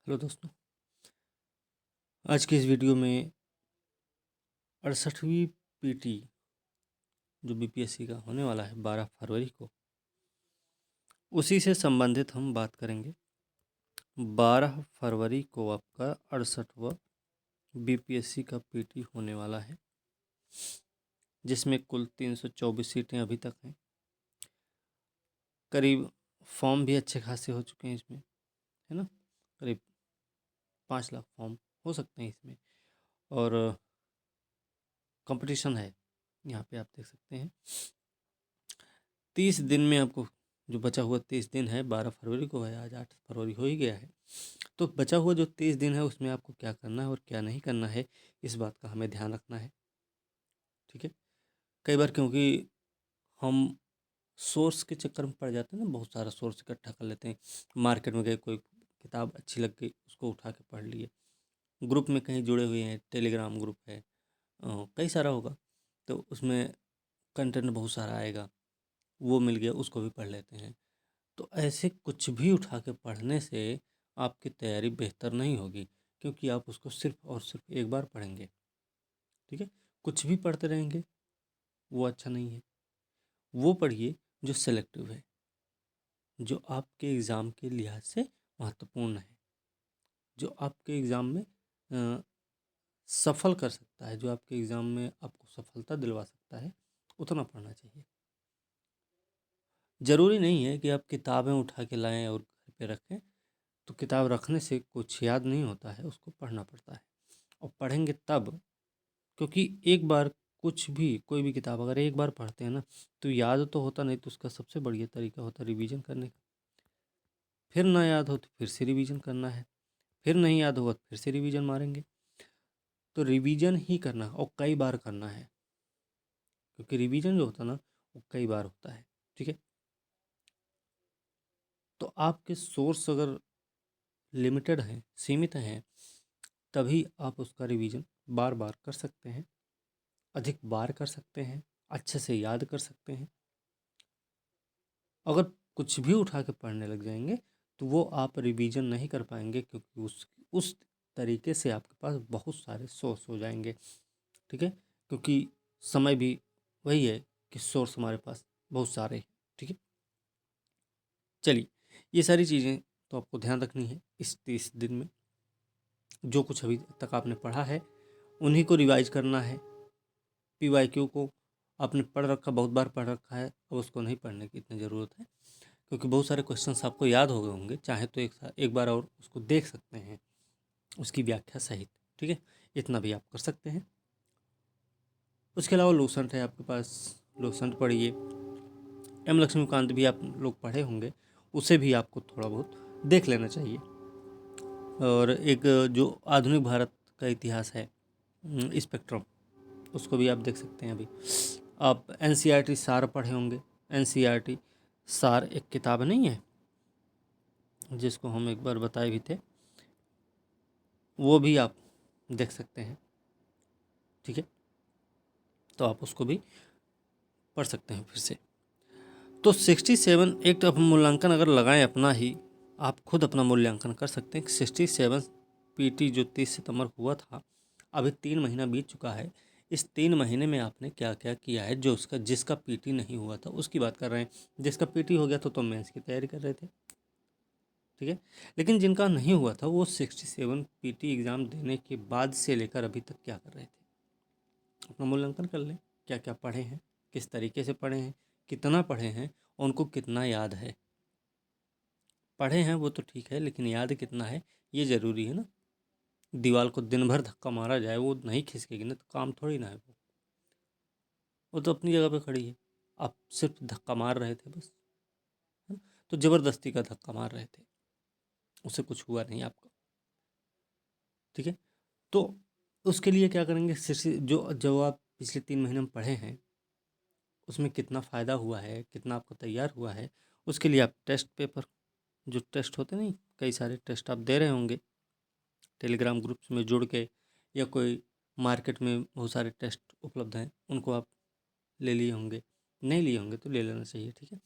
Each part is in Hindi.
हेलो दोस्तों। आज की इस वीडियो में 68वीं पीटी जो बीपीएससी का होने वाला है 12 फरवरी को, उसी से संबंधित हम बात करेंगे। 12 फरवरी को आपका 68वां बीपीएससी का पीटी होने वाला है, जिसमें कुल 324 सीटें अभी तक हैं। करीब फॉर्म भी अच्छे खासे हो चुके हैं इसमें, है ना। करीब 5 लाख फॉर्म हो सकते हैं इसमें, और कंपटीशन है। यहाँ पे आप देख सकते हैं 30 दिन में आपको जो बचा हुआ 30 दिन है, 12 फरवरी को है, आज 8 फरवरी हो ही गया है। तो बचा हुआ जो 30 दिन है उसमें आपको क्या करना है और क्या नहीं करना है, इस बात का हमें ध्यान रखना है। ठीक है। कई बार क्योंकि हम सोर्स के चक्कर में पड़ जाते हैं ना, बहुत सारा सोर्स इकट्ठा कर लेते हैं। मार्केट में गए, कोई किताब अच्छी लग गई, उसको उठा के पढ़ लिए। ग्रुप में कहीं जुड़े हुए हैं, टेलीग्राम ग्रुप है, कई सारा होगा, तो उसमें कंटेंट बहुत सारा आएगा, वो मिल गया, उसको भी पढ़ लेते हैं। तो ऐसे कुछ भी उठा के पढ़ने से आपकी तैयारी बेहतर नहीं होगी, क्योंकि आप उसको सिर्फ और सिर्फ एक बार पढ़ेंगे। ठीक है। कुछ भी पढ़ते रहेंगे वो अच्छा नहीं है। वो पढ़िए जो सेलेक्टिव है, जो आपके एग्ज़ाम के लिहाज से महत्वपूर्ण है, जो आपके एग्ज़ाम में सफल कर सकता है, जो आपके एग्ज़ाम में आपको सफलता दिलवा सकता है, उतना पढ़ना चाहिए। ज़रूरी नहीं है कि आप किताबें उठा के लाएं और घर पे रखें। तो किताब रखने से कुछ याद नहीं होता है, उसको पढ़ना पड़ता है। और पढ़ेंगे तब, क्योंकि एक बार कुछ भी, कोई भी किताब अगर एक बार पढ़ते हैं ना, तो याद तो होता नहीं, तो उसका सबसे बढ़िया तरीका होता है रिवीजन करने का। फिर ना याद हो तो फिर से रिवीजन करना है, फिर नहीं याद होगा तो फिर से रिवीजन मारेंगे। तो रिवीजन ही करना और कई बार करना है, क्योंकि रिवीजन जो होता है ना, वो कई बार होता है। ठीक है। तो आपके सोर्स अगर लिमिटेड हैं, सीमित हैं, तभी आप उसका रिवीजन बार बार कर सकते हैं, अधिक बार कर सकते हैं, अच्छे से याद कर सकते हैं। अगर कुछ भी उठा के पढ़ने लग जाएंगे तो वो आप रिवीजन नहीं कर पाएंगे, क्योंकि उस तरीके से आपके पास बहुत सारे सोर्स हो जाएंगे। ठीक है। क्योंकि समय भी वही है कि सोर्स हमारे पास बहुत सारे हैं। ठीक है। चलिए, ये सारी चीज़ें तो आपको ध्यान रखनी है इस 30 दिन में। जो कुछ अभी तक आपने पढ़ा है उन्हीं को रिवाइज करना है। पीवाईक्यू को आपने पढ़ रखा, बहुत बार पढ़ रखा है, अब उसको नहीं पढ़ने की इतनी ज़रूरत है, क्योंकि बहुत सारे क्वेश्चंस आपको याद हो गए होंगे। चाहे तो एक बार और उसको देख सकते हैं, उसकी व्याख्या सहित। ठीक है। इतना भी आप कर सकते हैं। उसके अलावा लूसेंट है आपके पास, लूसेंट पढ़िए। एम लक्ष्मीकांत भी आप लोग पढ़े होंगे, उसे भी आपको थोड़ा बहुत देख लेना चाहिए। और एक जो आधुनिक भारत का इतिहास है, स्पेक्ट्रम, उसको भी आप देख सकते हैं। अभी आप एनसीईआरटी सार पढ़े होंगे। एनसीईआरटी सार एक किताब नहीं है, जिसको हम एक बार बताए भी थे, वो भी आप देख सकते हैं। ठीक है। तो आप उसको भी पढ़ सकते हैं फिर से। तो 67 एक आप मूल्यांकन अगर लगाएं अपना ही, आप खुद अपना मूल्यांकन कर सकते हैं कि 67 पीटी जो 30 सितंबर हुआ था, अभी 3 महीना बीत चुका है। इस 3 महीने में आपने क्या क्या किया है। जो उसका जिसका पीटी नहीं हुआ था उसकी बात कर रहे हैं, जिसका पीटी हो गया था तो मेंस की तैयारी कर रहे थे। ठीक है। लेकिन जिनका नहीं हुआ था वो 67 पीटी एग्ज़ाम देने के बाद से लेकर अभी तक क्या कर रहे थे, अपना मूल्यांकन कर लें। क्या क्या पढ़े हैं, किस तरीके से पढ़े हैं, कितना पढ़े हैं, उनको कितना याद है। पढ़े हैं वो तो ठीक है, लेकिन याद कितना है ये ज़रूरी है ना। दीवार को दिन भर धक्का मारा जाए, वो नहीं खिसकेगी ना, तो काम थोड़ी ना है वो तो अपनी जगह पे खड़ी है। आप सिर्फ धक्का मार रहे थे बस, है ना? तो ज़बरदस्ती का धक्का मार रहे थे, उससे कुछ हुआ नहीं आपका। ठीक है। तो उसके लिए क्या करेंगे, जो जो आप पिछले 3 महीने में पढ़े हैं उसमें कितना फ़ायदा हुआ है, कितना आपको तैयार हुआ है, उसके लिए आप टेस्ट पेपर, जो टेस्ट होते नहीं, कई सारे टेस्ट आप दे रहे होंगे टेलीग्राम ग्रुप्स में जुड़ के, या कोई मार्केट में बहुत सारे टेस्ट उपलब्ध हैं, उनको आप ले लिए होंगे। नहीं लिए होंगे तो ले लेना चाहिए। ठीक है।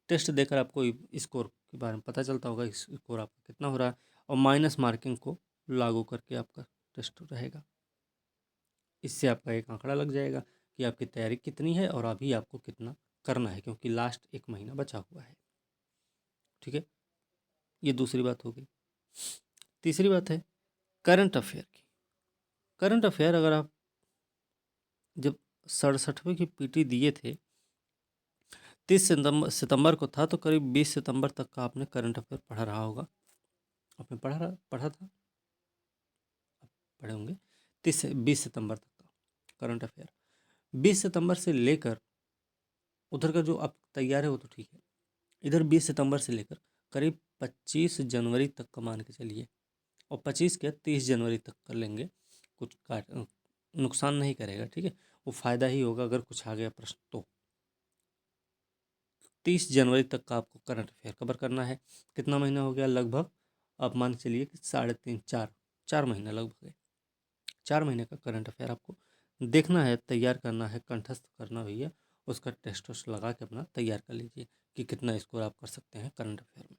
टेस्ट देकर आपको स्कोर के बारे में पता चलता होगा, स्कोर आपका कितना हो रहा है। और माइनस मार्किंग को लागू करके आपका टेस्ट रहेगा। इससे आपका एक आंकड़ा लग जाएगा कि आपकी तैयारी कितनी है और अभी आपको कितना करना है, क्योंकि लास्ट 1 महीना बचा हुआ है। ठीक है, ये दूसरी बात हो गई। तीसरी बात है करंट अफेयर की। करंट अफेयर अगर आप जब 67वें की पीटी दिए थे, 30 सितंबर को था, तो करीब 20 सितंबर तक का आपने करंट अफेयर पढ़ा रहा होगा। आपने पढ़ा था, पढ़े होंगे। 20 सितंबर तक का करंट अफेयर, 20 सितंबर से लेकर उधर का जो आप तैयार है वो तो ठीक है, इधर 20 सितंबर से लेकर करीब 25 जनवरी तक का मान के चलिए, और 25 क्या 30 जनवरी तक कर लेंगे, कुछ नुकसान नहीं करेगा। ठीक है, वो फ़ायदा ही होगा अगर कुछ आ गया प्रश्न तो। 30 जनवरी तक का आपको करंट अफेयर कवर करना है। कितना महीना हो गया? लगभग आप मान के चलिए कि 3.5 4 महीना लगभग है। 4 महीने का करंट अफेयर आपको देखना है, तैयार करना है, कंठस्थ करना भैया, उसका टेस्ट वेस्ट लगा के अपना तैयार कर लीजिए कि कितना स्कोर आप कर सकते हैं करंट अफेयर में।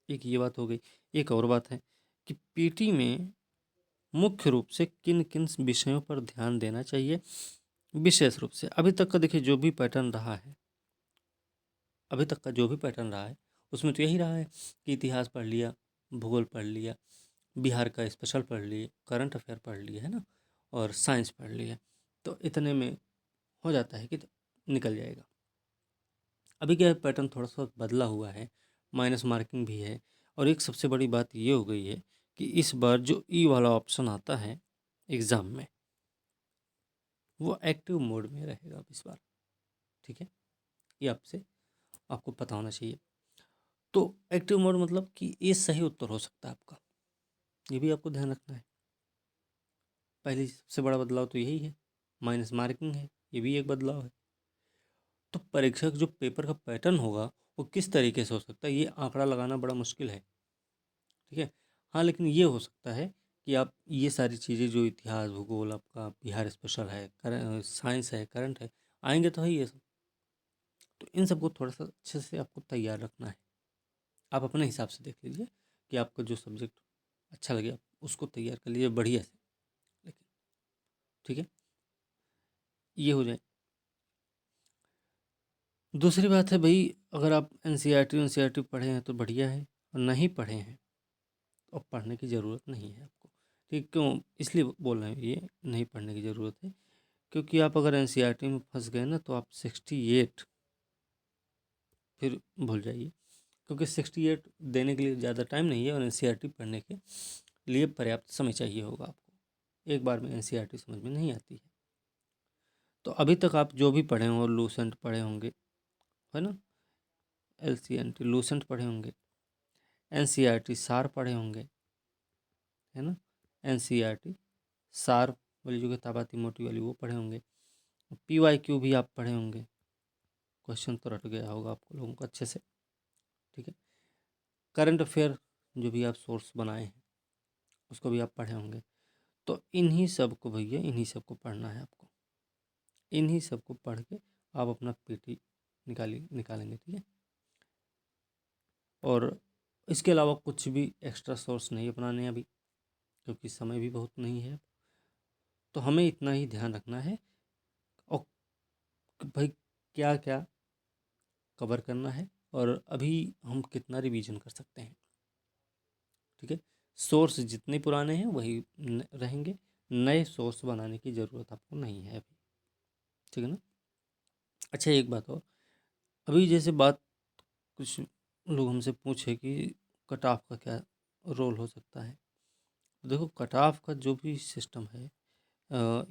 एक ये बात हो गई। एक और बात है कि पीटी में मुख्य रूप से किन किन विषयों पर ध्यान देना चाहिए। विशेष रूप से अभी तक का देखिए जो भी पैटर्न रहा है, अभी तक का जो भी पैटर्न रहा है उसमें तो यही रहा है कि इतिहास पढ़ लिया, भूगोल पढ़ लिया, बिहार का स्पेशल पढ़ लिए, करंट अफेयर पढ़ लिए, है ना, और साइंस पढ़ लिया, तो इतने में हो जाता है कि तो निकल जाएगा। अभी क्या है, पैटर्न थोड़ा सा बदला हुआ है, माइनस मार्किंग भी है, और एक सबसे बड़ी बात ये हो गई है कि इस बार जो ई वाला ऑप्शन आता है एग्ज़ाम में, वो एक्टिव मोड में रहेगा अब इस बार। ठीक है, ये आपको पता होना चाहिए। तो एक्टिव मोड मतलब कि ये सही उत्तर हो सकता है आपका, ये भी आपको ध्यान रखना है। पहले सबसे बड़ा बदलाव तो यही है, माइनस मार्किंग है, ये भी एक बदलाव है। तो परीक्षा का जो पेपर का पैटर्न होगा वो किस तरीके से हो सकता है, ये आंकड़ा लगाना बड़ा मुश्किल है। ठीक है, हाँ, लेकिन ये हो सकता है कि आप ये सारी चीज़ें जो इतिहास, भूगोल, आपका बिहार स्पेशल है, साइंस है, करंट है, आएंगे तो है ये सब, तो इन सबको थोड़ा सा अच्छे से आपको तैयार रखना है। आप अपने हिसाब से देख लीजिए कि आपका जो सब्जेक्ट अच्छा लगे आप उसको तैयार कर लीजिए बढ़िया से। लेकिन ठीक है, ये हो जाए। दूसरी बात है भाई, अगर आप एनसीईआरटी पढ़े हैं तो बढ़िया है, और नहीं पढ़े हैं तो अब पढ़ने की ज़रूरत नहीं है आपको। ठीक, क्यों इसलिए बोल रहे हैं ये नहीं पढ़ने की ज़रूरत है, क्योंकि आप अगर एनसीईआरटी में फंस गए ना तो आप 68 फिर भूल जाइए, क्योंकि 68 देने के लिए ज़्यादा टाइम नहीं है, और एनसीईआरटी पढ़ने के लिए पर्याप्त समय चाहिए होगा आपको। एक बार में एनसीईआरटी समझ में नहीं आती है। तो अभी तक आप जो भी पढ़े हों, लूसेंट पढ़े होंगे, है ना, एलसीएनटी लूसेंट पढ़े होंगे, एनसीईआरटी सार पढ़े होंगे, है ना, एनसीईआरटी सार वाली जो किताब आती मोटी वाली वो पढ़े होंगे, पीवाईक्यू भी आप पढ़े होंगे, क्वेश्चन तो रट गया होगा आपको लोगों को अच्छे से। ठीक है, करंट अफेयर जो भी आप सोर्स बनाए हैं उसको भी आप पढ़े होंगे। तो इन्हीं सब को भैया, इन्हीं सब को पढ़ना है आपको, इन्हीं सब को पढ़ के आप अपना पीटी निकालेंगे। ठीक है, और इसके अलावा कुछ भी एक्स्ट्रा सोर्स नहीं अपनाने हैं अभी, क्योंकि समय भी बहुत नहीं है। तो हमें इतना ही ध्यान रखना है और कि भाई क्या क्या कवर करना है, और अभी हम कितना रिवीजन कर सकते हैं। ठीक है, सोर्स जितने पुराने हैं वही रहेंगे, नए सोर्स बनाने की ज़रूरत आपको नहीं है अभी। ठीक है ना। अच्छा, एक बात और, अभी जैसे बात कुछ लोग हमसे पूछे कि कट ऑफ का क्या रोल हो सकता है। तो देखो, कट ऑफ का जो भी सिस्टम है,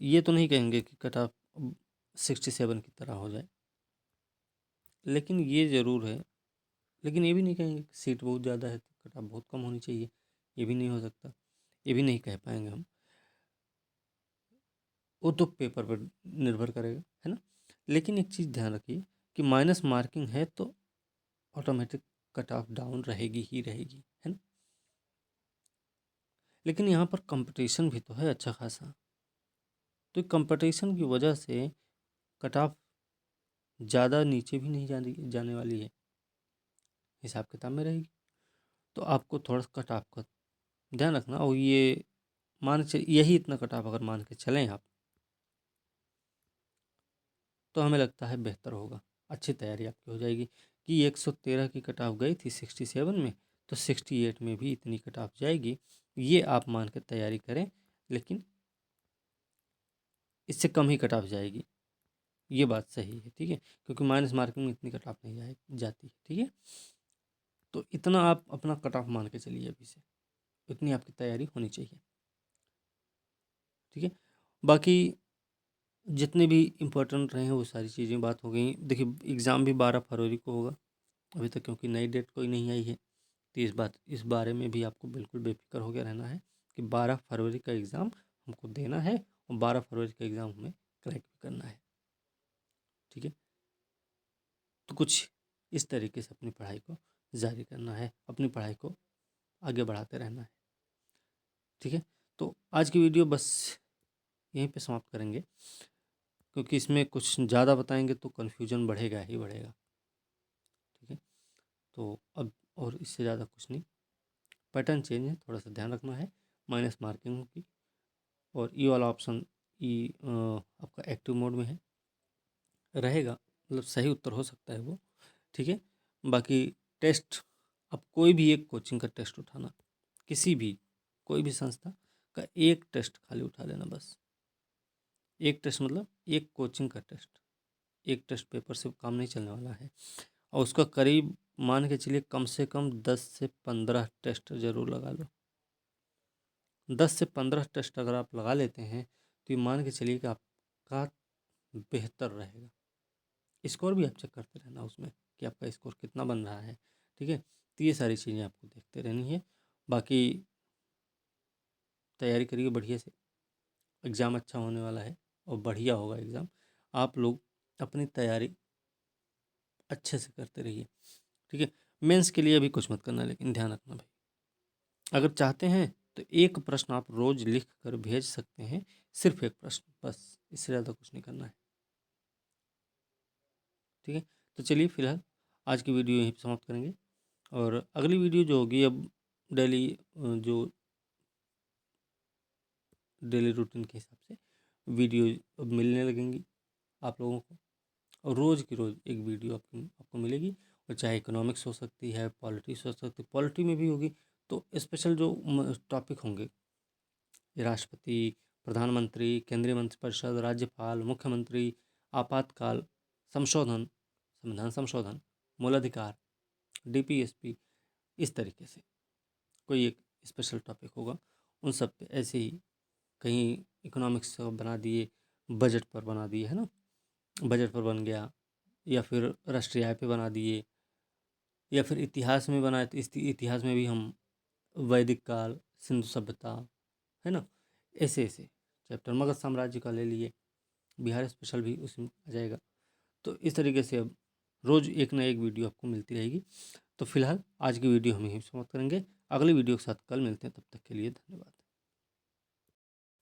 ये तो नहीं कहेंगे कि कट ऑफ 67 की तरह हो जाए, लेकिन ये ज़रूर है, लेकिन ये भी नहीं कहेंगे कि सीट बहुत ज़्यादा है तो कट ऑफ बहुत कम होनी चाहिए, ये भी नहीं हो सकता, ये भी नहीं कह पाएंगे हम। वो तो पेपर पर निर्भर करेगा, है ना। लेकिन एक चीज़ ध्यान रखिए कि माइनस मार्किंग है तो ऑटोमेटिक कट ऑफ डाउन रहेगी ही रहेगी, है ना। लेकिन यहाँ पर कंपटीशन भी तो है अच्छा खासा, तो कंपटीशन की वजह से कट ऑफ ज़्यादा नीचे भी नहीं जाने वाली है, हिसाब किताब में रहेगी। तो आपको थोड़ा सा कट ऑफ का ध्यान रखना। और ये मान के यही इतना कट ऑफ अगर मान के चलें आप, तो हमें लगता है बेहतर होगा, अच्छी तैयारी आपकी हो जाएगी। कि 113 की कट ऑफ गई थी 67 में, तो 68 में भी इतनी कट ऑफ जाएगी, ये आप मान के तैयारी करें। लेकिन इससे कम ही कट ऑफ जाएगी, ये बात सही है, ठीक है, क्योंकि माइनस मार्किंग में इतनी कट ऑफ नहीं जाती है, ठीक है। तो इतना आप अपना कट ऑफ मान के चलिए अभी से, इतनी आपकी तैयारी होनी चाहिए, ठीक है। बाकी जितने भी इम्पोर्टेंट रहे हैं वो सारी चीज़ें बात हो गई। देखिए एग्ज़ाम भी 12 फरवरी को होगा अभी तक, क्योंकि नई डेट कोई नहीं आई है। तो इस बारे में भी आपको बिल्कुल बेफिक्र हो गया रहना है कि 12 फरवरी का एग्ज़ाम हमको देना है और 12 फरवरी का एग्ज़ाम हमें क्रैक भी करना है, ठीक है। तो कुछ इस तरीके से अपनी पढ़ाई को जारी करना है, अपनी पढ़ाई को आगे बढ़ाते रहना है, ठीक है। तो आज की वीडियो बस यहीं पे समाप्त करेंगे, क्योंकि इसमें कुछ ज़्यादा बताएंगे तो कन्फ्यूजन बढ़ेगा ही बढ़ेगा, ठीक है। तो अब और इससे ज़्यादा कुछ नहीं, पैटर्न चेंज है, थोड़ा सा ध्यान रखना है माइनस मार्किंग की। और ई वाला ऑप्शन ई आपका एक्टिव मोड में है, रहेगा, मतलब सही उत्तर हो सकता है वो, ठीक है। बाकी टेस्ट, आप कोई भी एक कोचिंग का टेस्ट उठाना, किसी भी कोई भी संस्था का एक टेस्ट खाली उठा लेना बस। एक टेस्ट मतलब एक कोचिंग का टेस्ट, एक टेस्ट पेपर से काम नहीं चलने वाला है। और उसका करीब मान के चलिए कम से कम 10 से 15 टेस्ट ज़रूर लगा लो। 10 से 15 टेस्ट अगर आप लगा लेते हैं तो ये मान के चलिए कि आपका बेहतर रहेगा। स्कोर भी आप चेक करते रहना उसमें कि आपका स्कोर कितना बन रहा है, ठीक है। तो ये सारी चीज़ें आपको देखते रहनी है। बाकी तैयारी करिए बढ़िया से, एग्ज़ाम अच्छा होने वाला है और बढ़िया होगा एग्ज़ाम। आप लोग अपनी तैयारी अच्छे से करते रहिए, ठीक है। मेंस के लिए अभी कुछ मत करना, लेकिन ध्यान रखना भाई, अगर चाहते हैं तो एक प्रश्न आप रोज़ लिख कर भेज सकते हैं, सिर्फ एक प्रश्न बस, इससे ज़्यादा कुछ नहीं करना है, ठीक है। तो चलिए फिलहाल आज की वीडियो यहीं पे समाप्त करेंगे, और अगली वीडियो जो होगी अब डेली जो डेली रूटीन के हिसाब से वीडियो अब मिलने लगेंगी आप लोगों को, और रोज़ की रोज़ एक वीडियो आपको मिलेगी। और चाहे इकोनॉमिक्स हो सकती है, पॉलिटिक्स हो सकती है, पॉलिटी में भी होगी, तो स्पेशल जो टॉपिक होंगे, राष्ट्रपति, प्रधानमंत्री, केंद्रीय मंत्रिपरिषद, राज्यपाल, मुख्यमंत्री, आपातकाल, संशोधन, संविधान संशोधन, मूलाधिकार, डीपीएसपी, इस तरीके से कोई एक स्पेशल टॉपिक होगा। उन सब पे ऐसे ही कहीं इकोनॉमिक्स बना दिए, बजट पर बना दिए, है ना, बजट पर बन गया, या फिर राष्ट्रीय आय पे बना दिए, या फिर इतिहास में बनाए तो इतिहास में भी हम वैदिक काल, सिंधु सभ्यता, है ना, ऐसे ऐसे चैप्टर, मगध साम्राज्य का ले लिए, बिहार स्पेशल भी उसमें आ जाएगा। तो इस तरीके से अब रोज़ एक ना एक वीडियो आपको मिलती रहेगी। तो फिलहाल आज की वीडियो हम यहीं समाप्त करेंगे, अगली वीडियो के साथ कल मिलते हैं, तब तक के लिए धन्यवाद।